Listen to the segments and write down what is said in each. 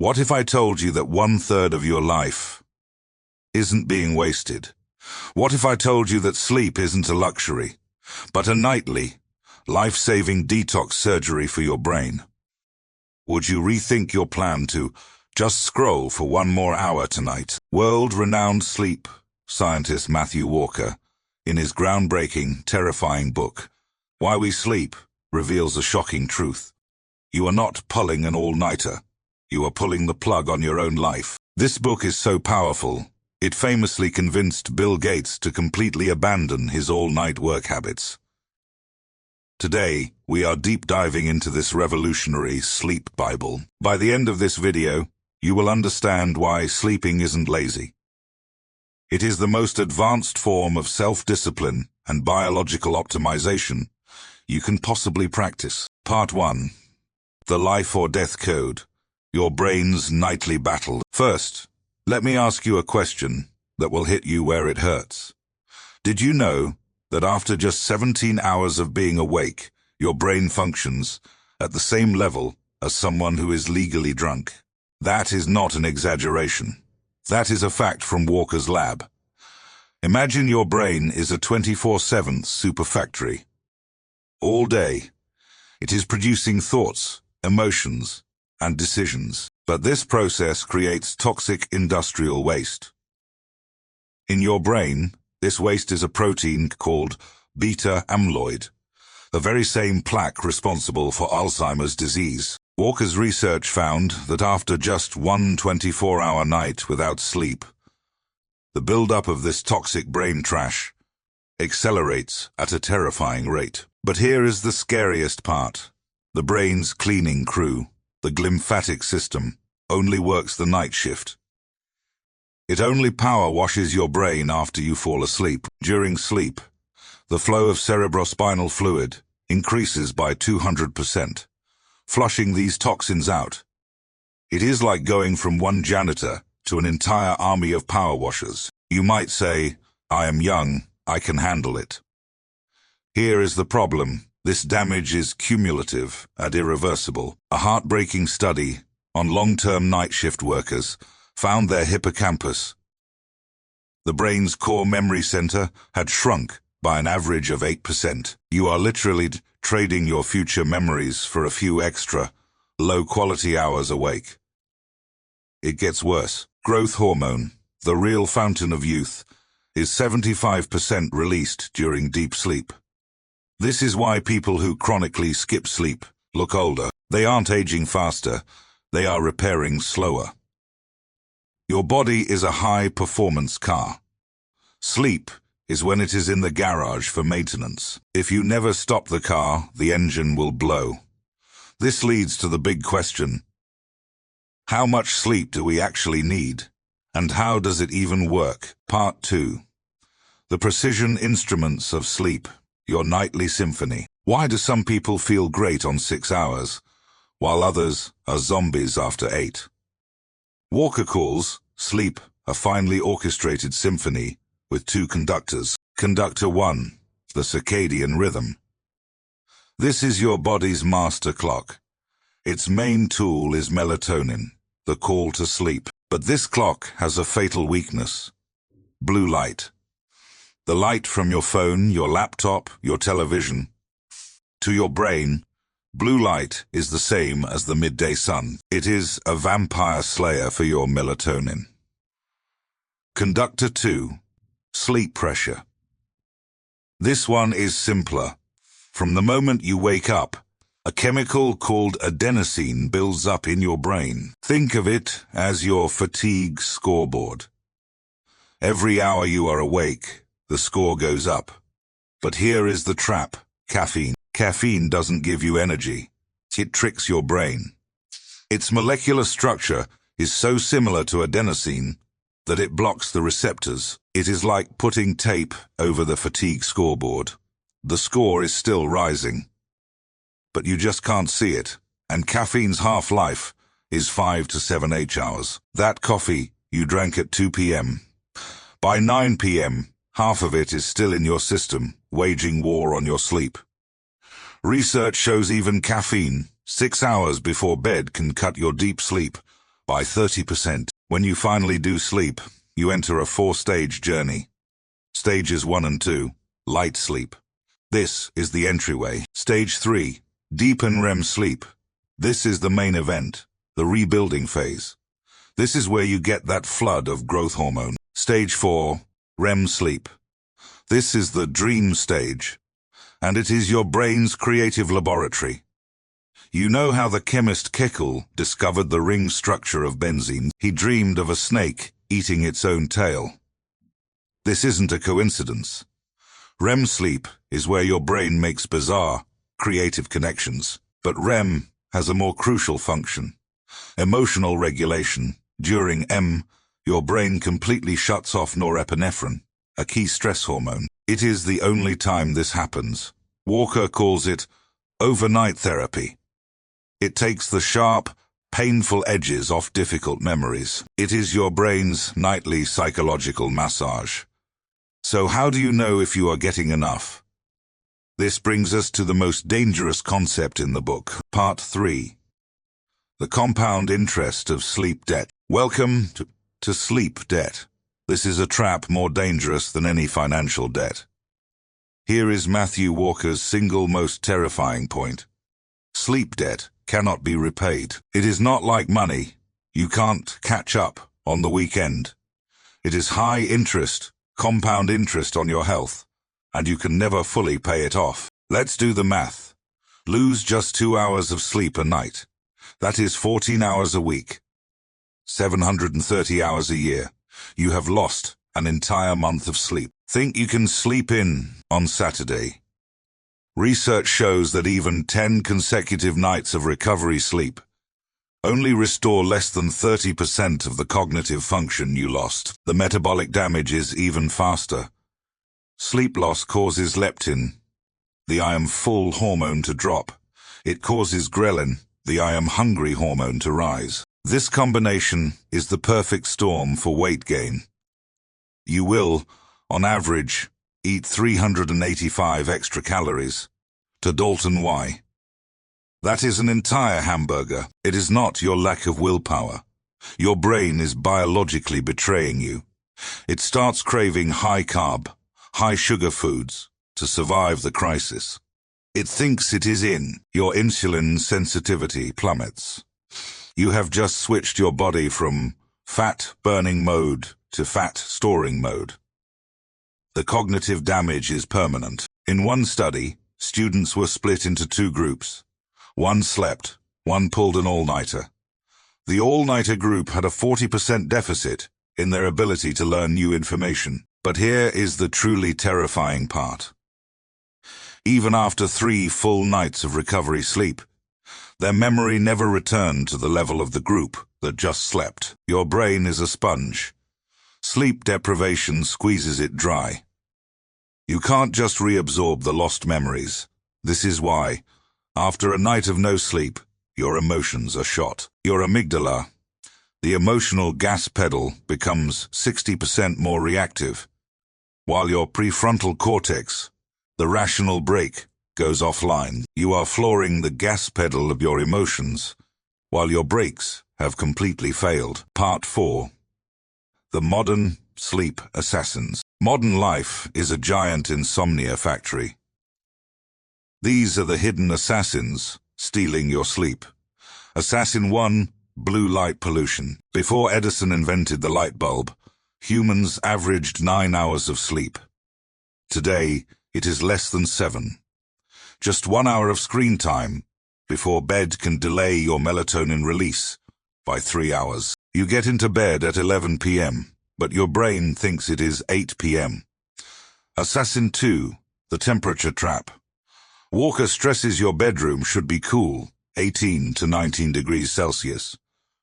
What if I told you that 1/3 of your life isn't being wasted? What if I told you that sleep isn't a luxury, but a nightly, life-saving detox surgery for your brain? Would you rethink your plan to just scroll for 1 more hour tonight? World-renowned sleep scientist Matthew Walker, in his groundbreaking, terrifying book, Why We Sleep, reveals a shocking truth. You are not pulling an all-nighter. You are pulling the plug on your own life. This book is so powerful, it famously convinced Bill Gates to completely abandon his all-night work habits. Today, we are deep diving into this revolutionary sleep Bible. By the end of this video, you will understand why sleeping isn't lazy. It is the most advanced form of self-discipline and biological optimization you can possibly practice. Part 1. The Life or Death Code. Your brain's nightly battle. First, let me ask you a question that will hit you where it hurts. Did you know that after just 17 hours of being awake, your brain functions at the same level as someone who is legally drunk? That is not an exaggeration. That is a fact from Walker's lab. Imagine your brain is a 24/7 superfactory. All day, it is producing thoughts, emotions, and decisions. But this process creates toxic industrial waste. In your brain, this waste is a protein called beta amyloid, the very same plaque responsible for Alzheimer's disease. Walker's research found that after just 1 24-hour night without sleep, the buildup of this toxic brain trash accelerates at a terrifying rate. But here is the scariest part. The brain's cleaning crew, the glymphatic system, only works the night shift. It only power washes your brain after you fall asleep. During sleep, the flow of cerebrospinal fluid increases by 200%, flushing these toxins out. It is like going from one janitor to an entire army of power washers. You might say, I am young, I can handle it. Here is the problem. This damage is cumulative and irreversible. A heartbreaking study on long-term night shift workers found their hippocampus, the brain's core memory center, had shrunk by an average of 8%. You are literally trading your future memories for a few extra, low-quality hours awake. It gets worse. Growth hormone, the real fountain of youth, is 75% released during deep sleep. This is why people who chronically skip sleep look older. They aren't aging faster, they are repairing slower. Your body is a high-performance car. Sleep is when it is in the garage for maintenance. If you never stop the car, the engine will blow. This leads to the big question: how much sleep do we actually need? And how does it even work? Part 2. The precision instruments of sleep. Your nightly symphony. Why do some people feel great on 6 hours, while others are zombies after 8? Walker calls sleep a finely orchestrated symphony with 2 conductors. Conductor 1, the circadian rhythm. This is your body's master clock. Its main tool is melatonin, the call to sleep. But this clock has a fatal weakness: blue light. The light from your phone, your laptop, your television. To your brain, blue light is the same as the midday sun. It is a vampire slayer for your melatonin. Conductor 2, sleep pressure. This one is simpler. From the moment you wake up, a chemical called adenosine builds up in your brain. Think of it as your fatigue scoreboard. Every hour you are awake, the score goes up. But here is the trap: caffeine. Caffeine doesn't give you energy. It tricks your brain. Its molecular structure is so similar to adenosine that it blocks the receptors. It is like putting tape over the fatigue scoreboard. The score is still rising, but you just can't see it. And caffeine's half-life is 5 to 7 H-hours. That coffee you drank at 2 p.m. By 9 p.m., half of it is still in your system, waging war on your sleep. Research shows even caffeine, 6 hours before bed, can cut your deep sleep by 30%. When you finally do sleep, you enter a 4-stage journey. Stages 1 and 2, light sleep. This is the entryway. Stage 3, deep and REM sleep. This is the main event, the rebuilding phase. This is where you get that flood of growth hormone. Stage 4, REM sleep. This is the dream stage, and it is your brain's creative laboratory. You know how the chemist Keckel discovered the ring structure of benzene? He dreamed of a snake eating its own tail. This isn't a coincidence. REM sleep is where your brain makes bizarre, creative connections. But REM has a more crucial function. Emotional regulation. During REM, your brain completely shuts off norepinephrine, a key stress hormone. It is the only time this happens. Walker calls it overnight therapy. It takes the sharp, painful edges off difficult memories. It is your brain's nightly psychological massage. So how do you know if you are getting enough? This brings us to the most dangerous concept in the book. Part 3. The compound interest of sleep debt. Welcome to sleep debt. This is a trap more dangerous than any financial debt. Here is Matthew Walker's single most terrifying point. Sleep debt cannot be repaid. It is not like money. You can't catch up on the weekend. It is high interest, compound interest on your health, and you can never fully pay it off. Let's do the math. Lose just 2 hours of sleep a night. That is 14 hours a week. 730 hours a year. You have lost an entire month of sleep. Think you can sleep in on Saturday. Research shows that even 10 consecutive nights of recovery sleep only restore less than 30% of the cognitive function you lost. The metabolic damage is even faster. Sleep loss causes leptin, the I am full hormone, to drop. It causes ghrelin, the I am hungry hormone, to rise. This combination is the perfect storm for weight gain. You will, on average, eat 385 extra calories. To Dalton Y. That is an entire hamburger. It is not your lack of willpower. Your brain is biologically betraying you. It starts craving high-carb, high-sugar foods to survive the crisis. It thinks it is in. Your insulin sensitivity plummets. You have just switched your body from fat-burning mode to fat-storing mode. The cognitive damage is permanent. In one study, students were split into 2 groups. One slept, one pulled an all-nighter. The all-nighter group had a 40% deficit in their ability to learn new information. But here is the truly terrifying part. Even after 3 full nights of recovery sleep, their memory never returned to the level of the group that just slept. Your brain is a sponge. Sleep deprivation squeezes it dry. You can't just reabsorb the lost memories. This is why, after a night of no sleep, your emotions are shot. Your amygdala, the emotional gas pedal, becomes 60% more reactive, while your prefrontal cortex, the rational brake, goes offline. You are flooring the gas pedal of your emotions, while your brakes have completely failed. Part 4. The modern sleep assassins. Modern life is a giant insomnia factory. These are the hidden assassins stealing your sleep. Assassin 1, blue light pollution. Before Edison invented the light bulb, humans averaged 9 hours of sleep. Today, it is less than 7. Just 1 hour of screen time before bed can delay your melatonin release by 3 hours. You get into bed at 11 p.m., but your brain thinks it is 8 p.m. Assassin 2, the temperature trap. Walker stresses your bedroom should be cool, 18 to 19 degrees Celsius,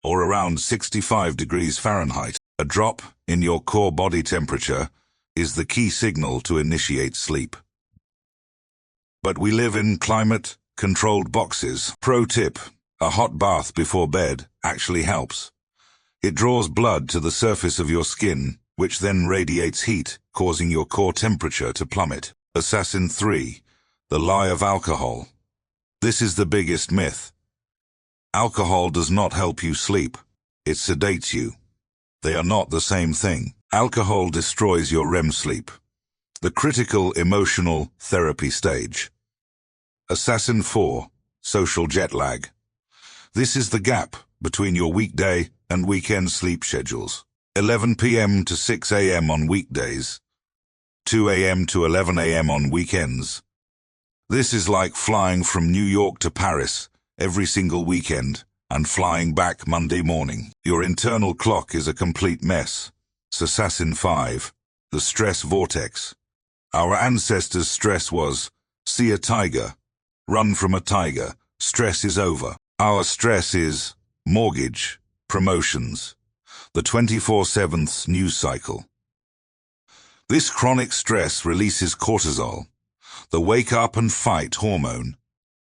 or around 65 degrees Fahrenheit. A drop in your core body temperature is the key signal to initiate sleep. But we live in climate-controlled boxes. Pro tip: a hot bath before bed actually helps. It draws blood to the surface of your skin, which then radiates heat, causing your core temperature to plummet. Assassin 3, the lie of alcohol. This is the biggest myth. Alcohol does not help you sleep. It sedates you. They are not the same thing. Alcohol destroys your REM sleep, the critical emotional therapy stage. Assassin 4, social jet lag. This is the gap between your weekday and weekend sleep schedules. 11 p.m. to 6 a.m. on weekdays, 2 a.m. to 11 a.m. on weekends. This is like flying from New York to Paris every single weekend and flying back Monday morning. Your internal clock is a complete mess. Assassin 5, the stress vortex. Our ancestors' stress was, see a tiger, run from a tiger, stress is over. Our stress is mortgage, promotions, the 24/7 news cycle. This chronic stress releases cortisol, the wake up and fight hormone.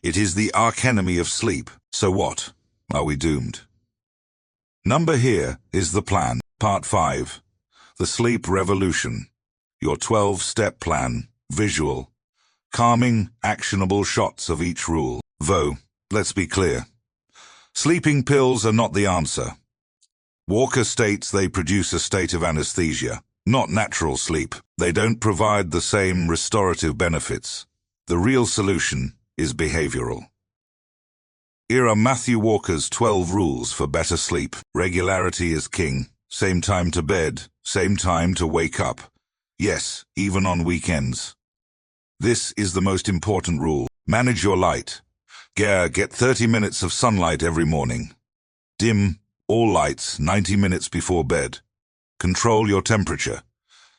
It is the archenemy of sleep. So what? Are we doomed? Number here is the plan. Part 5. The Sleep Revolution. Your 12-step plan, visual, calming, actionable shots of each rule. Though, let's be clear. Sleeping pills are not the answer. Walker states they produce a state of anesthesia, not natural sleep. They don't provide the same restorative benefits. The real solution is behavioral. Here are Matthew Walker's 12 rules for better sleep. Regularity is king. Same time to bed, same time to wake up. Yes, even on weekends. This is the most important rule. Manage your light. Get 30 minutes of sunlight every morning. Dim all lights 90 minutes before bed. Control your temperature.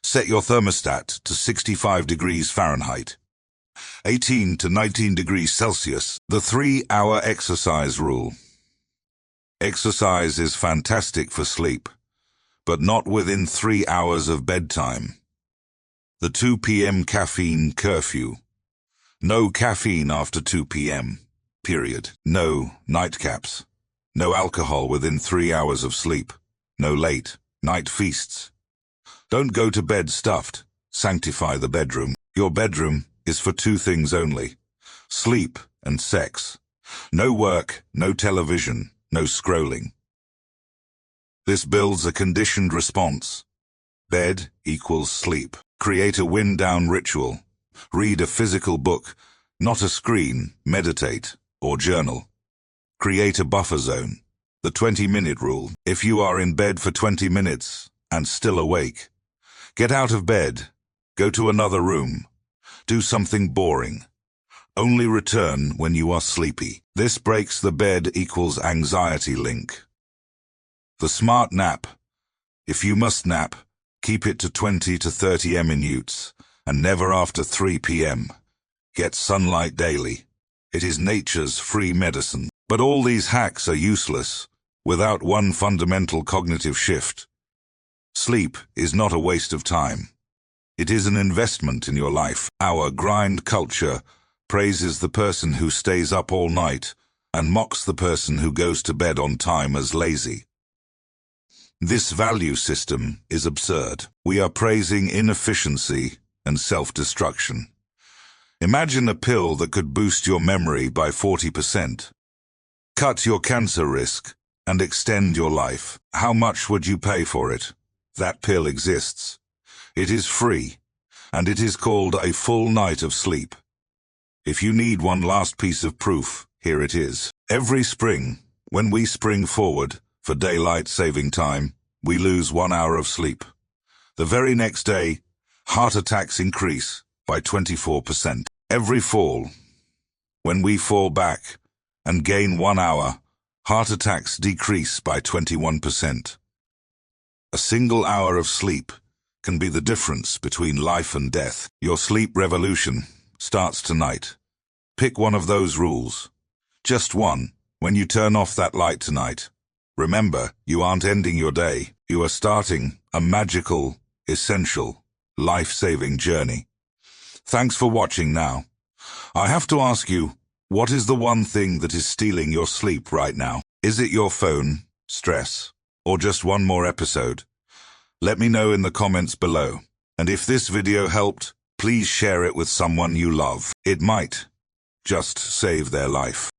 Set your thermostat to 65 degrees Fahrenheit. 18 to 19 degrees Celsius. The 3-hour exercise rule. Exercise is fantastic for sleep, but not within 3 hours of bedtime. The 2 p.m. caffeine curfew. No caffeine after 2 p.m. Period. No nightcaps. No alcohol within 3 hours of sleep. No late night feasts. Don't go to bed stuffed. Sanctify the bedroom. Your bedroom is for 2 things only: sleep and sex. No work, no television, no scrolling. This builds a conditioned response. Bed equals sleep. Create a wind-down ritual. Read a physical book, not a screen. Meditate or journal. Create a buffer zone. The 20-minute rule. If you are in bed for 20 minutes and still awake, get out of bed. Go to another room. Do something boring. Only return when you are sleepy. This breaks the bed equals anxiety link. The smart nap. If you must nap, keep it to 20 to 30 minutes and never after 3 p.m. Get sunlight daily. It is nature's free medicine. But all these hacks are useless without one fundamental cognitive shift. Sleep is not a waste of time. It is an investment in your life. Our grind culture praises the person who stays up all night and mocks the person who goes to bed on time as lazy. This value system is absurd. We are praising inefficiency and self-destruction. Imagine a pill that could boost your memory by 40%, cut your cancer risk, and extend your life. How much would you pay for it? That pill exists. It is free, and it is called a full night of sleep. If you need one last piece of proof, here it is. Every spring, when we spring forward for daylight saving time, we lose 1 hour of sleep. The very next day, heart attacks increase by 24%. Every fall, when we fall back and gain 1 hour, heart attacks decrease by 21%. A single hour of sleep can be the difference between life and death. Your sleep revolution starts tonight. Pick one of those rules. Just one. When you turn off that light tonight, remember, you aren't ending your day. You are starting a magical, essential, life-saving journey. Thanks for watching now. I have to ask you, what is the one thing that is stealing your sleep right now? Is it your phone, stress, or just one more episode? Let me know in the comments below. And if this video helped, please share it with someone you love. It might just save their life.